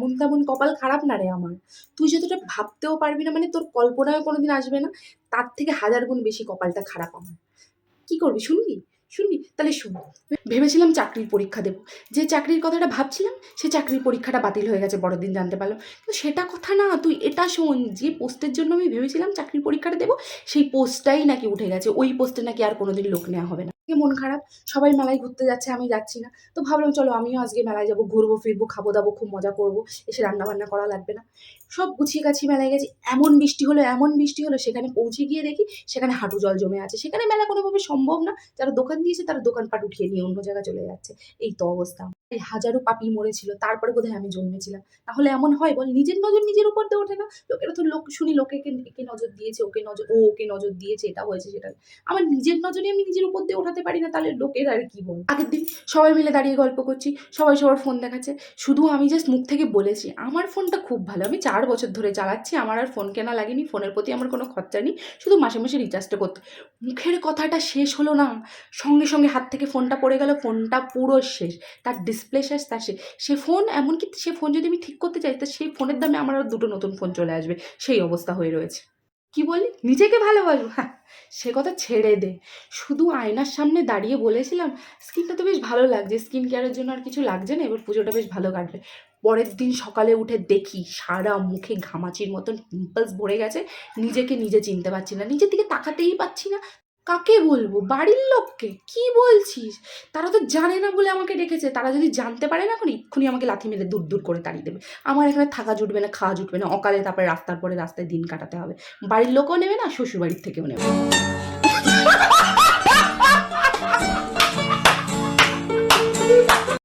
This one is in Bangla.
এমন তেমন কপাল খারাপ না রে আমার। তুই যতটা ভাবতেও পারবি না, মানে তোর কল্পনায়ও কোনোদিন আসবে না, তার থেকে 1000 গুণ বেশি কপালটা খারাপ আমার। কি করবি শুনবি? শুনবি? তাহলে শোন। ভেবেছিলাম চাকরির পরীক্ষা দেবো। যে চাকরির কথাটা ভাবছিলাম সে চাকরির পরীক্ষাটা বাতিল হয়ে গেছে, পরের দিন জানতে পারলাম। কিন্তু সেটা কথা না, তুই এটা শোন, যে পোস্টের জন্য আমি ভেবেছিলাম চাকরির পরীক্ষাটা দেবো, সেই পোস্টটাই নাকি উঠে গেছে। ওই পোস্টে নাকি আর কোনোদিন লোক নেওয়া হবে না। মন খারাপ, সবাই মেলায় ঘুরতে যাচ্ছে, আমি যাচ্ছি না। তো ভাবলাম চলো আমিও আজকে মেলায় যাবো, ঘুরবো ফিরবো, খাবো দাবো, খুব মজা করবো, এসে রান্না বান্না করা লাগবে না। সব গুছিয়ে গাছিয়ে মেলায় গেছি, এমন বৃষ্টি হলো, এমন বৃষ্টি হলো, সেখানে পৌঁছে গিয়ে দেখি সেখানে হাঁটু জল জমে আছে। সেখানে মেলা কোনোভাবে সম্ভব না। যারা দোকান দিয়েছে তারা দোকানপাট উঠিয়ে নিয়ে অন্য জায়গায় চলে যাচ্ছে। এই তো অবস্থা। এই হাজারো পাপি মরেছিল, তারপরে বোধহয় আমি জন্মেছিলাম। তাহলে এমন হয় বল? নিজের নজর নিজের উপর দিয়ে ওঠে না? লোকেরা তো লোক শুনি, লোকে একে নজর দিয়েছে, ওকে নজর দিয়েছে, এটা হয়েছে সেটা। আমার নিজের নজরে আমি নিজের উপর দিয়ে ওঠাতে পারি না, তাহলে লোকের আর কি বল? আগের দিন সবাই মিলে দাঁড়িয়ে গল্প করছি, সবাই সবার ফোন দেখাচ্ছে, শুধু আমি জাস্ট মুখ থেকে বলেছি আমার ফোনটা খুব ভালো, আমি 4 বছর ধরে চালাচ্ছি, আমার আর ফোন কেনা লাগেনি, ফোনের প্রতি আমার কোনো খরচা নেই, শুধু মাসে মাসে রিচার্জটা করতে। মুখের কথাটা শেষ হলো না, সঙ্গে সঙ্গে হাত থেকে ফোনটা পড়ে গেল, ফোনটা পুরো শেষ, তার ডিসপ্লে শেষ, তার শেষ। সে ফোন, এমনকি সে ফোন যদি আমি ঠিক করতে চাই, তা সেই ফোনের দামে আমার আর 2টো নতুন ফোন চলে আসবে, সেই অবস্থা হয়ে রয়েছে। কি বললি? নিজেকে ভালোবাসবো? হ্যাঁ, সে কথা ছেড়ে দে। শুধু আয়নার সামনে দাঁড়িয়ে বলেছিলাম স্কিনটা তো বেশ ভালো লাগছে, স্কিন কেয়ারের জন্য আর কিছু লাগছে না, এবার পুজোটা বেশ ভালো কাটবে। পরের দিন সকালে উঠে দেখি সারা মুখে ঘামাচির মতন পিম্পলস ভরে গেছে, নিজেকে নিজে চিনতে পারছি না, নিজের দিকে তাকাতেই পাচ্ছি না। কাকে বলবো? বাড়ির লোককে? কি বলছিস? তারা তো জানে না বলে আমাকে ডেকেছে, তারা যদি জানতে পারে না, এখন এক্ষুনি আমাকে লাথি মেরে দূর দূর করে তাড়িয়ে দেবে। আমার এখানে থাকা জুটবে না, খাওয়া জুটবে না, অকালে তারপরে রাস্তার পরে রাস্তায় দিন কাটাতে হবে। বাড়ির লোকও নেবে না, শ্বশুর বাড়ির থেকেও নেবে না।